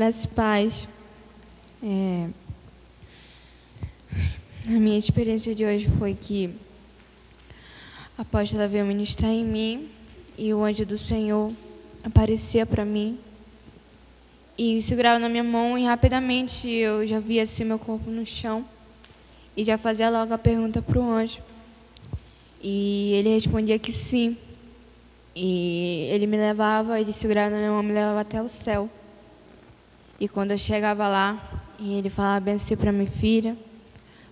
graça e paz. A minha experiência de hoje foi que a apóstola veio ministrar em mim e o anjo do Senhor aparecia para mim e segurava na minha mão e rapidamente eu já via assim meu corpo no chão e já fazia logo a pergunta para o anjo. E ele respondia que sim. E ele me levava, ele segurava na minha mão, me levava até o céu. E quando eu chegava lá, e ele falava bem assim para minha filha: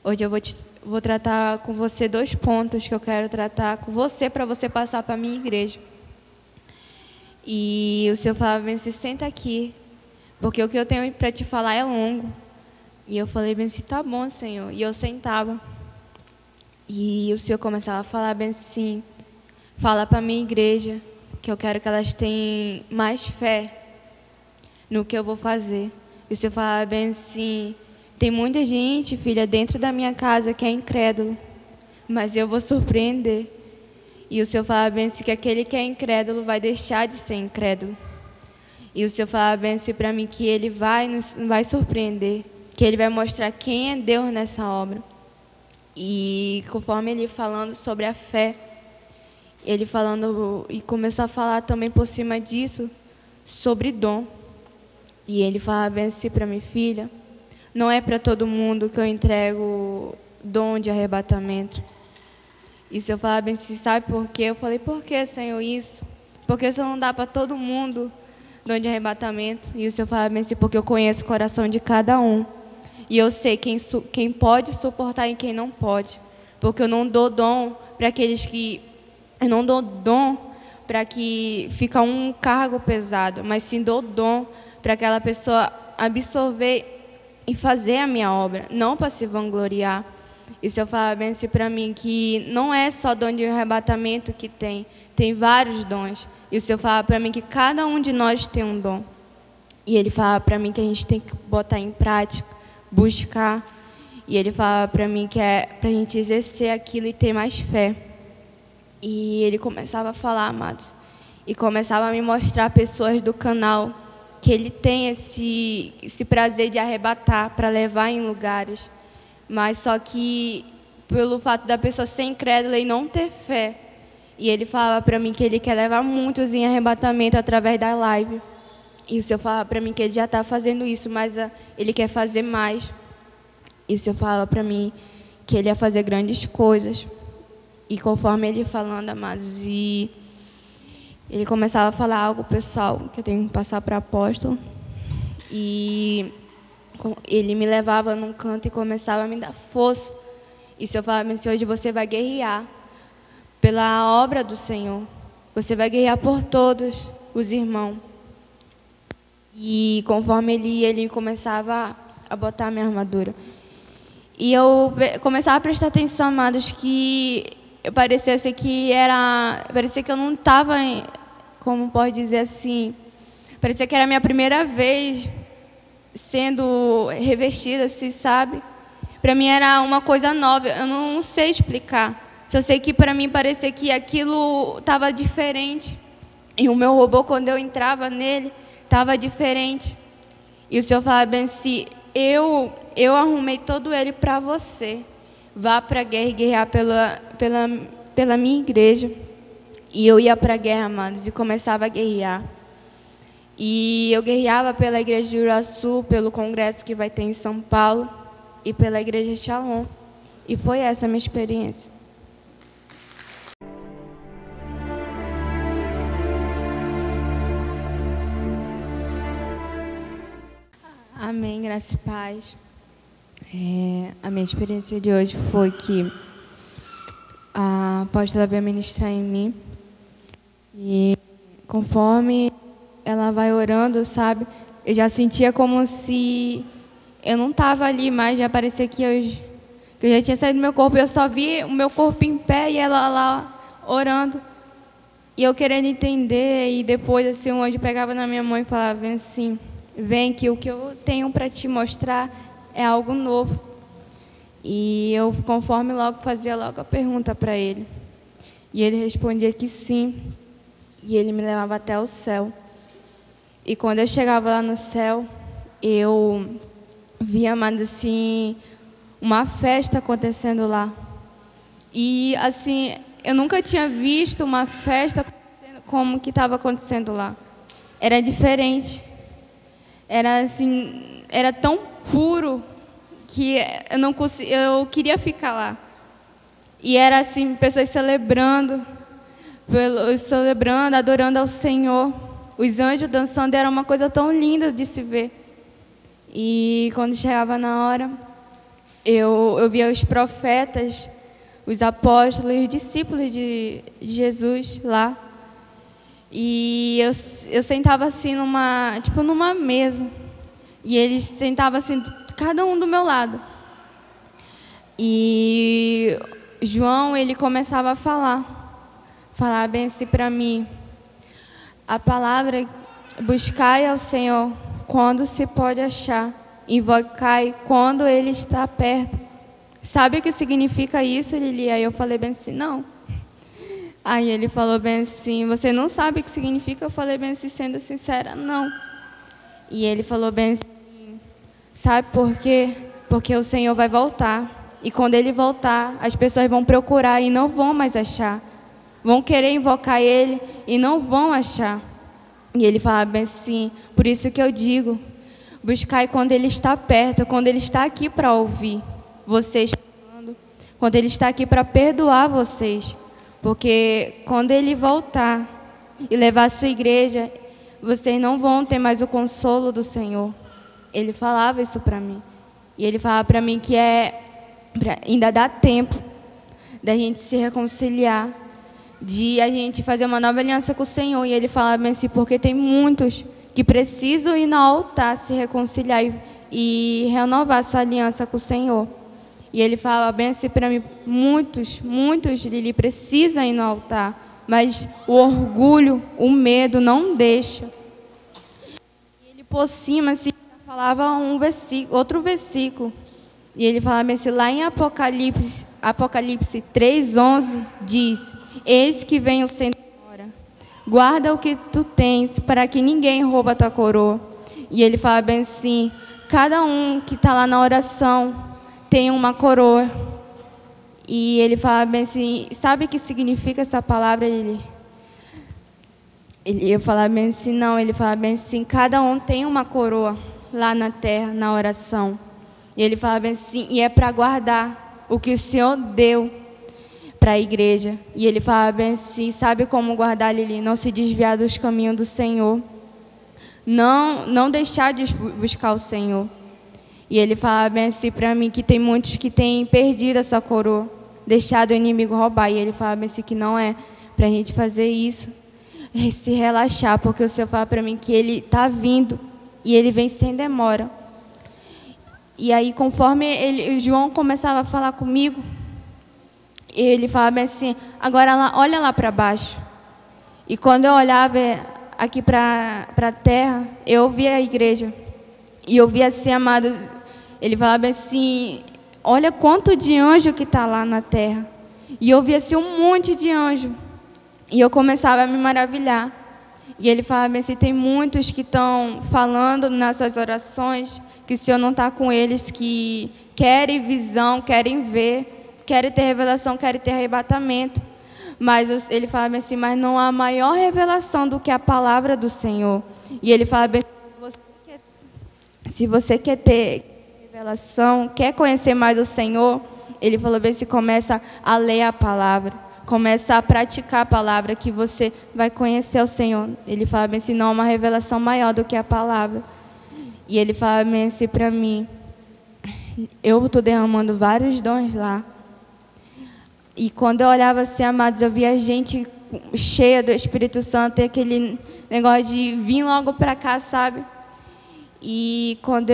hoje eu vou tratar com você 2 pontos que eu quero tratar com você para você passar para a minha igreja. E o Senhor falava bem assim: senta aqui, porque o que eu tenho para te falar é longo. E eu falei bem assim: tá bom, Senhor. E eu sentava. E o Senhor começava a falar bem assim: fala para a minha igreja que eu quero que elas tenham mais fé no que eu vou fazer. E o Senhor falava bem assim: tem muita gente, filha, dentro da minha casa que é incrédulo, mas eu vou surpreender. E o Senhor falava bem assim que aquele que é incrédulo vai deixar de ser incrédulo. E o Senhor falava bem assim para mim que Ele vai surpreender, que Ele vai mostrar quem é Deus nessa obra. E conforme Ele falando sobre a fé, Ele falando e começou a falar também por cima disso sobre dom. E Ele falava bem assim para minha filha: não é para todo mundo que eu entrego dom de arrebatamento. E o Senhor falava bem assim: sabe por quê? Eu falei: por que, Senhor, isso? Porque o Senhor não dá para todo mundo dom de arrebatamento. E o Senhor falava bem assim: porque eu conheço o coração de cada um. E eu sei quem pode suportar e quem não pode. Porque eu não dou dom para aqueles que... Eu não dou dom para que fica um cargo pesado, mas sim dou dom para aquela pessoa absorver e fazer a minha obra, não para se vangloriar. E o Senhor fala bem assim para mim que não é só dom de arrebatamento que tem vários dons. E o Senhor fala para mim que cada um de nós tem um dom. E Ele fala para mim que a gente tem que botar em prática, buscar. E Ele fala para mim que é para a gente exercer aquilo e ter mais fé. E Ele começava a falar, amados, e começava a me mostrar pessoas do canal que Ele tem esse prazer de arrebatar para levar em lugares. Mas só que pelo fato da pessoa ser incrédula e não ter fé. E Ele falava para mim que Ele quer levar muitos em arrebatamento através da live. E o Senhor falava para mim que Ele já está fazendo isso, mas Ele quer fazer mais. E o Senhor falava para mim que Ele ia fazer grandes coisas. E conforme Ele falando, amados, e Ele começava a falar algo pessoal que eu tenho que passar para o apóstolo. E Ele me levava num canto e começava a me dar força. E o Senhor falava assim: hoje você vai guerrear pela obra do Senhor. Você vai guerrear por todos os irmãos. E conforme ele começava a botar a minha armadura. E eu começava a prestar atenção, amados, que parecia que eu não estava, como pode dizer assim, parecia que era a minha primeira vez sendo revestida, assim, sabe? Para mim era uma coisa nova, eu não sei explicar. Só sei que para mim parecia que aquilo estava diferente. E o meu robô, quando eu entrava nele, estava diferente. E o Senhor falava bem assim: eu arrumei todo ele para você. Vá para a guerra e guerrear pela minha igreja. E eu ia para a guerra, amados, e começava a guerrear. E eu guerreava pela igreja de Uraçu, pelo congresso que vai ter em São Paulo, e pela igreja Shalom. E foi essa a minha experiência. Amém, graça e paz. A minha experiência de hoje foi que a apóstola veio ministrar em mim. E conforme ela vai orando, sabe, eu já sentia como se eu não estava ali mais, já parecia que eu já tinha saído do meu corpo. Eu só vi o meu corpo em pé e ela lá orando. E eu querendo entender, e depois assim, um anjo pegava na minha mão e falava assim: vem que o que eu tenho para te mostrar é algo novo. E eu, conforme logo, fazia logo a pergunta para ele. E ele respondia que sim. E ele me levava até o céu. E quando eu chegava lá no céu, eu vi, amados, assim, uma festa acontecendo lá. E, assim, eu nunca tinha visto uma festa como que estava acontecendo lá. Era diferente. Era, assim, era tão puro que eu queria ficar lá. E era, assim, pessoas celebrando, adorando ao Senhor. Os anjos dançando, era uma coisa tão linda de se ver. E quando chegava na hora, eu via os profetas, os apóstolos e os discípulos de Jesus lá. E eu sentava assim numa mesa. E eles sentavam assim, cada um do meu lado. E João, ele começava a falar bem assim para mim. A palavra, buscai ao Senhor quando se pode achar, invocai quando Ele está perto. Sabe o que significa isso, Lili? Aí eu falei bem assim, não. Aí ele falou bem assim, você não sabe o que significa? Eu falei bem assim, sendo sincera, não. E ele falou bem assim, sabe por quê? Porque o Senhor vai voltar. E quando Ele voltar, as pessoas vão procurar e não vão mais achar. Vão querer invocar Ele e não vão achar. E ele fala bem assim, por isso que eu digo, buscai quando Ele está perto, quando Ele está aqui para ouvir vocês falando, quando Ele está aqui para perdoar vocês. Porque quando Ele voltar e levar a sua igreja, vocês não vão ter mais o consolo do Senhor. Ele falava isso para mim. E Ele falava para mim que ainda dá tempo da gente se reconciliar, de a gente fazer uma nova aliança com o Senhor. E Ele falava bem assim, porque tem muitos que precisam ir no altar se reconciliar e renovar sua aliança com o Senhor. E Ele falava bem assim para mim, muitos, Lili, precisam ir no altar, mas o orgulho, o medo não deixa. E Ele por cima assim, falava outro versículo. E Ele falava bem assim, lá em Apocalipse 3:11 diz, eis que vem o Senhor, guarda o que tu tens, para que ninguém rouba a tua coroa. E Ele fala bem assim, cada um que está lá na oração tem uma coroa. E Ele fala bem assim, sabe o que significa essa palavra? Eu falava bem assim, não, Ele fala bem assim, cada um tem uma coroa lá na terra, na oração. E Ele fala bem assim, e é para guardar o que o Senhor deu para a igreja. E Ele fala bem assim, sabe como guardar, Lili? Não se desviar dos caminhos do Senhor. Não deixar de buscar o Senhor. E Ele fala bem assim para mim, que tem muitos que têm perdido a sua coroa, deixado o inimigo roubar. E Ele fala bem assim que não é para a gente fazer isso, se relaxar, porque o Senhor fala para mim que Ele está vindo e Ele vem sem demora. E aí, conforme o João começava a falar comigo, ele falava bem assim, agora olha lá para baixo. E quando eu olhava aqui para a terra, eu via a igreja. E eu via assim, amados, ele falava bem assim, olha quanto de anjo que está lá na terra. E eu via assim um monte de anjo. E eu começava a me maravilhar. E ele falava bem assim, tem muitos que estão falando nas suas orações que o Senhor não está com eles, que querem visão, querem ver, querem ter revelação, querem ter arrebatamento. Mas ele fala bem assim, mas não há maior revelação do que a palavra do Senhor. E ele fala bem assim, se você quer ter revelação, quer conhecer mais o Senhor, ele falou bem assim, começa a ler a palavra, começa a praticar a palavra, que você vai conhecer o Senhor. Ele fala bem assim, não há uma revelação maior do que a palavra. E ele fala bem assim para mim, eu estou derramando vários dons lá. E quando eu olhava assim, amados, eu via gente cheia do Espírito Santo, e aquele negócio de vir logo para cá, sabe? E quando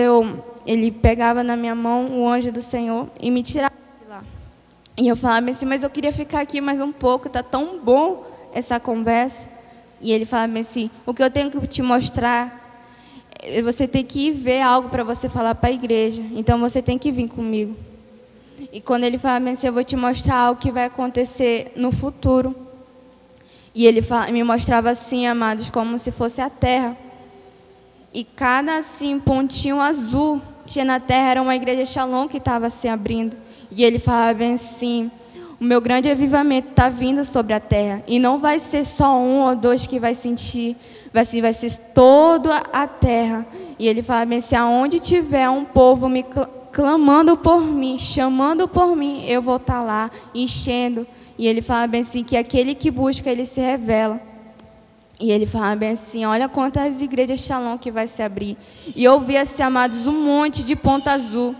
ele pegava na minha mão o anjo do Senhor e me tirava de lá. E eu falava assim, mas eu queria ficar aqui mais um pouco, tá tão bom essa conversa. E ele falava assim, o que eu tenho que te mostrar, você tem que ir ver algo para você falar para a igreja. Então você tem que vir comigo. E quando ele falava assim, eu vou te mostrar algo que vai acontecer no futuro. E ele me mostrava assim, amados, como se fosse a terra. E cada assim pontinho azul tinha na terra era uma igreja Shalom que estava se abrindo. E ele falava bem assim: o meu grande avivamento está vindo sobre a terra. E não vai ser só um ou dois que vai sentir, vai ser toda a terra. E ele falava bem assim: aonde tiver um povo me clamando por mim, chamando por mim, eu vou estar lá, enchendo. E ele falava bem assim, que aquele que busca, ele se revela. E ele falava bem assim: olha quantas igrejas Shalom que vai se abrir. E eu vi, assim, amados, um monte de ponta azul.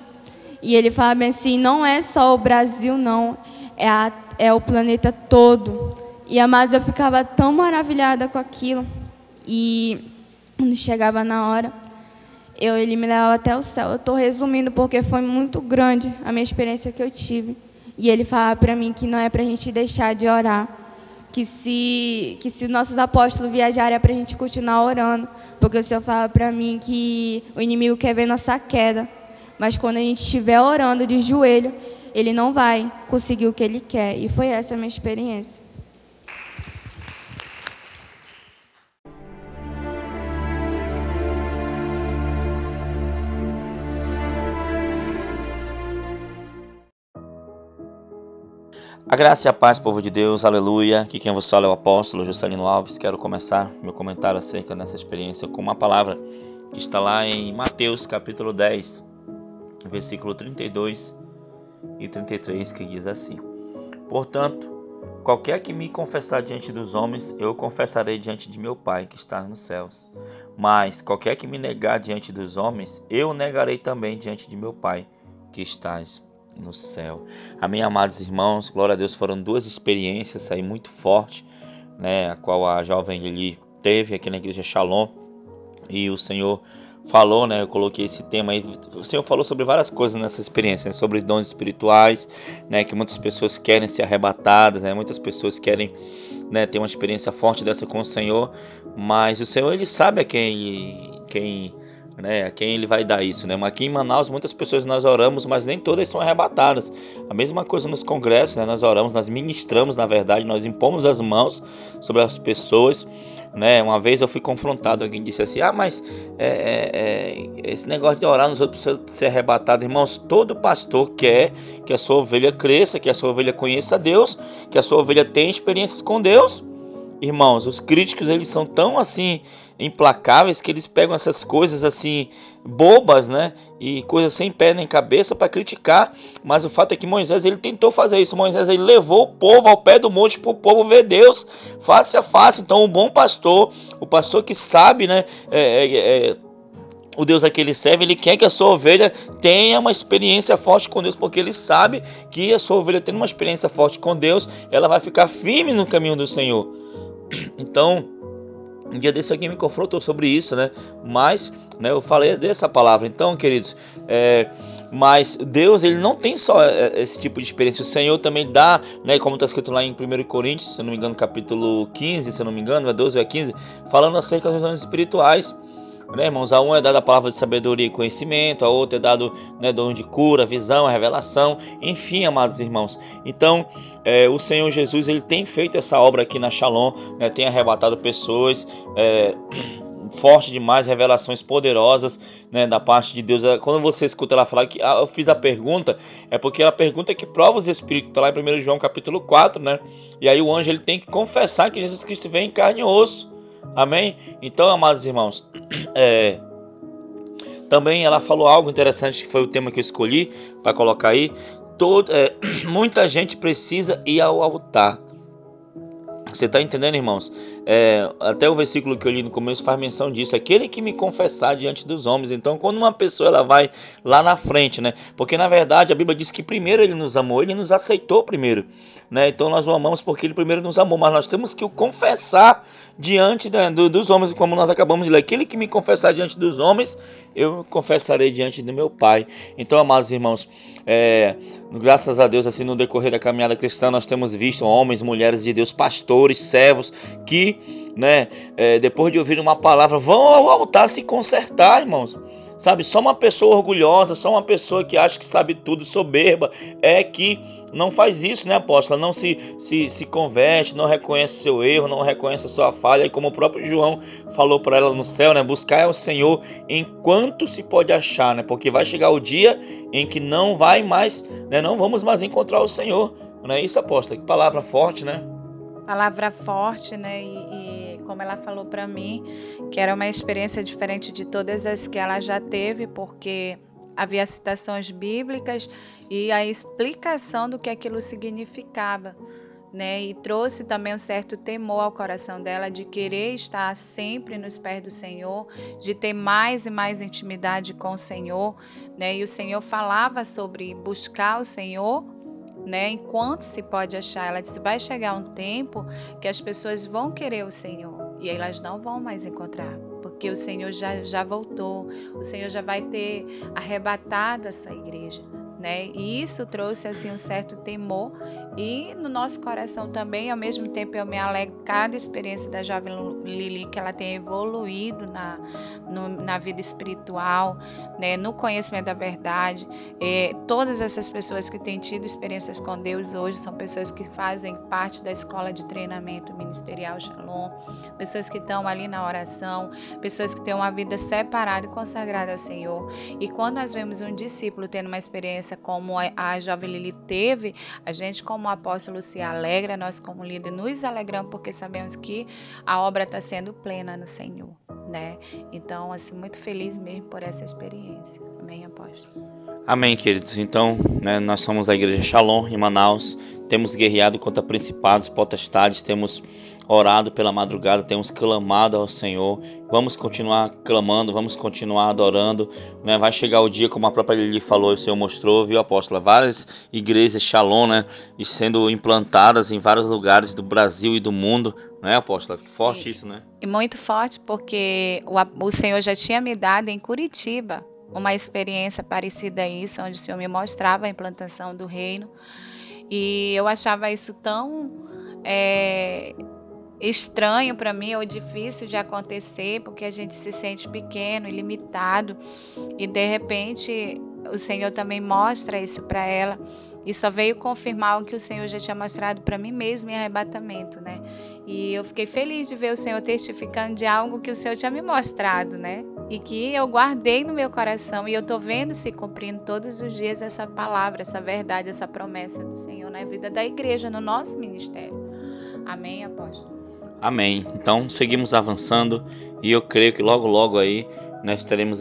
E ele falava bem assim: não é só o Brasil, não, é o planeta todo. E, amados, eu ficava tão maravilhada com aquilo. E quando chegava na hora, ele me levava até o céu. Eu estou resumindo porque foi muito grande a minha experiência que eu tive. E ele falava para mim que não é para a gente deixar de orar, que se os nossos apóstolos viajarem é para a gente continuar orando, porque o Senhor falava para mim que o inimigo quer ver nossa queda, mas quando a gente estiver orando de joelho, ele não vai conseguir o que ele quer. E foi essa a minha experiência. A graça e a paz, povo de Deus, aleluia. Aqui quem vos fala é o apóstolo Juscelino Alves. Quero começar meu comentário acerca dessa experiência com uma palavra que está lá em Mateus capítulo 10, versículo 32 e 33, que diz assim: portanto, qualquer que me confessar diante dos homens, eu confessarei diante de meu Pai que está nos céus. Mas qualquer que me negar diante dos homens, eu negarei também diante de meu Pai que estás no céu. Amém, amados irmãos, glória a Deus. Foram duas experiências aí muito fortes, né, a qual a jovem Lili teve aqui na igreja Shalom. E o Senhor falou, né, eu coloquei esse tema aí, o Senhor falou sobre várias coisas nessa experiência, né, sobre dons espirituais, né, que muitas pessoas querem ser arrebatadas, né, muitas pessoas querem, né, ter uma experiência forte dessa com o Senhor, mas o Senhor, ele sabe a quem ele vai dar isso, né? Aqui em Manaus muitas pessoas nós oramos, mas nem todas são arrebatadas. A mesma coisa nos congressos, né? Nós oramos, nós ministramos, na verdade, nós impomos as mãos sobre as pessoas, né? Uma vez eu fui confrontado, alguém disse assim: mas esse negócio de orar nos outros precisa ser arrebatado. Irmãos, todo pastor quer que a sua ovelha cresça, que a sua ovelha conheça a Deus, que a sua ovelha tenha experiências com Deus. Irmãos, os críticos, eles são tão assim implacáveis que eles pegam essas coisas assim bobas, né, e coisas sem pé nem cabeça para criticar. Mas o fato é que Moisés, ele tentou fazer isso. Moisés, ele levou o povo ao pé do monte para o povo ver Deus face a face. Então o bom pastor, o pastor que sabe, né, o Deus a que ele serve, ele quer que a sua ovelha tenha uma experiência forte com Deus, porque ele sabe que a sua ovelha tendo uma experiência forte com Deus, ela vai ficar firme no caminho do Senhor. Então, um dia desse alguém me confrontou sobre isso, né? Mas, né, eu falei dessa palavra. Então, queridos, mas Deus, ele não tem só esse tipo de experiência. O Senhor também dá, né, como está escrito lá em 1 Coríntios, se eu não me engano, capítulo 15, se eu não me engano, é 12 ou 15, falando acerca dos dons espirituais. Né, irmãos, a um é dada a palavra de sabedoria e conhecimento, a outra é dado, né, dom de cura, visão, revelação, enfim, amados irmãos. Então, o Senhor Jesus, ele tem feito essa obra aqui na Shalom, né, tem arrebatado pessoas, forte demais, revelações poderosas, né, da parte de Deus. Quando você escuta ela falar que eu fiz a pergunta, é porque ela pergunta que prova os Espíritos, está lá em 1 João capítulo 4, né, e aí o anjo, ele tem que confessar que Jesus Cristo veio em carne e osso. Amém? Então, amados irmãos, também ela falou algo interessante, que foi o tema que eu escolhi para colocar aí. Muita gente precisa ir ao altar. Você está entendendo, irmãos? Até o versículo que eu li no começo faz menção disso: aquele que me confessar diante dos homens. Então, quando uma pessoa ela vai lá na frente, né? Porque na verdade a Bíblia diz que primeiro ele nos amou, ele nos aceitou primeiro, né? Então nós o amamos porque ele primeiro nos amou, mas nós temos que o confessar diante dos homens, como nós acabamos de ler: aquele que me confessar diante dos homens, eu confessarei diante do meu Pai. Então, amados irmãos, graças a Deus, assim, no decorrer da caminhada cristã, nós temos visto homens, mulheres de Deus, pastores, servos, que, né, depois de ouvir uma palavra, vão ao altar se consertar, irmãos. sabe? Só uma pessoa orgulhosa, só uma pessoa que acha que sabe tudo, soberba, é que não faz isso, né, apóstola? Não se converte, não reconhece seu erro, não reconhece a sua falha. E como o próprio João falou para ela no céu, né, buscar ao Senhor enquanto se pode achar, né? Porque vai chegar o dia em que não vai mais, né, não vamos mais encontrar o Senhor. Não é isso, apóstola? Que palavra forte, né? Palavra forte, né? E como ela falou para mim, que era uma experiência diferente de todas as que ela já teve, porque havia citações bíblicas e a explicação do que aquilo significava, né? E trouxe também um certo temor ao coração dela de querer estar sempre nos pés do Senhor, de ter mais e mais intimidade com o Senhor, né? E o Senhor falava sobre buscar o Senhor, né, enquanto se pode achar. Ela disse, vai chegar um tempo que as pessoas vão querer o Senhor e elas não vão mais encontrar, porque o Senhor já voltou, o Senhor já vai ter arrebatado a sua igreja, né? E isso trouxe assim um certo temor, e no nosso coração também. Ao mesmo tempo eu me alegro cada experiência da jovem Lili, que ela tem evoluído na vida espiritual, né, no conhecimento da verdade. Todas essas pessoas que têm tido experiências com Deus hoje são pessoas que fazem parte da escola de treinamento ministerial Shalom, pessoas que estão ali na oração, pessoas que têm uma vida separada e consagrada ao Senhor. E quando nós vemos um discípulo tendo uma experiência como a jovem Lili teve, a gente como apóstolo se alegra, nós como líder nos alegramos, porque sabemos que a obra está sendo plena no Senhor, né? Então, assim, muito feliz mesmo por essa experiência. Amém, apóstolo? Amém, queridos. Então, né, nós somos a Igreja Shalom em Manaus, temos guerreado contra principados, potestades, temos orado pela madrugada, temos clamado ao Senhor. Vamos continuar clamando, vamos continuar adorando, né? Vai chegar o dia, como a própria Lili falou, o Senhor mostrou, viu, apóstola? Várias igrejas Shalom, né, sendo implantadas em vários lugares do Brasil e do mundo, né, apóstola? Forte isso, né? E muito forte, porque o Senhor já tinha me dado em Curitiba uma experiência parecida a isso, onde o Senhor me mostrava a implantação do reino. E eu achava isso tão estranho para mim, ou difícil de acontecer, porque a gente se sente pequeno e limitado, e de repente o Senhor também mostra isso para ela, e só veio confirmar o que o Senhor já tinha mostrado para mim mesmo em arrebatamento, né? E eu fiquei feliz de ver o Senhor testificando de algo que o Senhor tinha me mostrado, né? E que eu guardei no meu coração, e eu tô vendo se cumprindo todos os dias essa palavra, essa verdade, essa promessa do Senhor na vida da igreja, no nosso ministério. Amém, apóstolo? Amém. Então, seguimos avançando, e eu creio que logo, logo aí nós teremos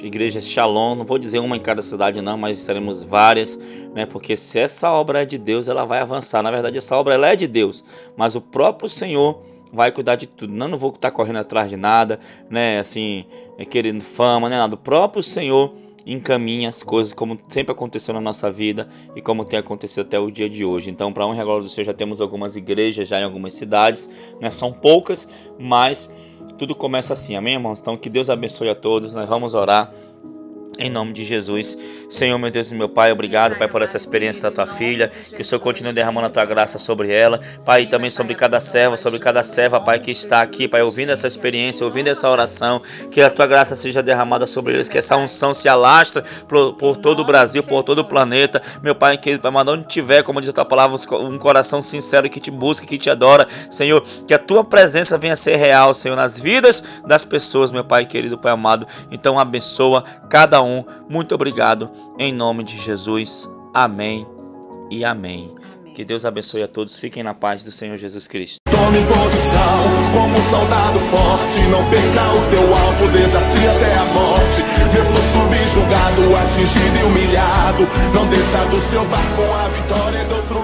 igrejas Shalom. Não vou dizer uma em cada cidade não, mas teremos várias, né? Porque se essa obra é de Deus, ela vai avançar. Na verdade, essa obra ela é de Deus, mas o próprio Senhor vai cuidar de tudo. Não vou estar correndo atrás de nada, né? Assim, querendo fama, né? Nada. O próprio Senhor encaminha as coisas, como sempre aconteceu na nossa vida e como tem acontecido até o dia de hoje. Então, para honra e a glória do Senhor, já temos algumas igrejas já em algumas cidades, né? São poucas, mas tudo começa assim, amém, irmãos? Então, que Deus abençoe a todos. Nós vamos orar em nome de Jesus. Senhor, meu Deus e meu Pai, obrigado, Pai, por essa experiência da tua filha, que o Senhor continue derramando a tua graça sobre ela, Pai, e também sobre cada serva, Pai, que está aqui, Pai, ouvindo essa experiência, ouvindo essa oração, que a tua graça seja derramada sobre eles, que essa unção se alastre por todo o Brasil, por todo o planeta, meu Pai, que Pai, mas onde tiver, como diz a tua palavra, um coração sincero que te busca, que te adora, Senhor, que a tua presença venha a ser real, Senhor, nas vidas das pessoas, meu Pai querido, Pai amado. Então abençoa cada um. Muito obrigado, em nome de Jesus. Amém e amém. Que Deus abençoe a todos. Fiquem na paz do Senhor Jesus Cristo. Tome posição como um soldado forte. Não perca o teu alvo, desafia até a morte. Mesmo subjugado, atingido e humilhado, não desça do seu barco, a vitória é do outro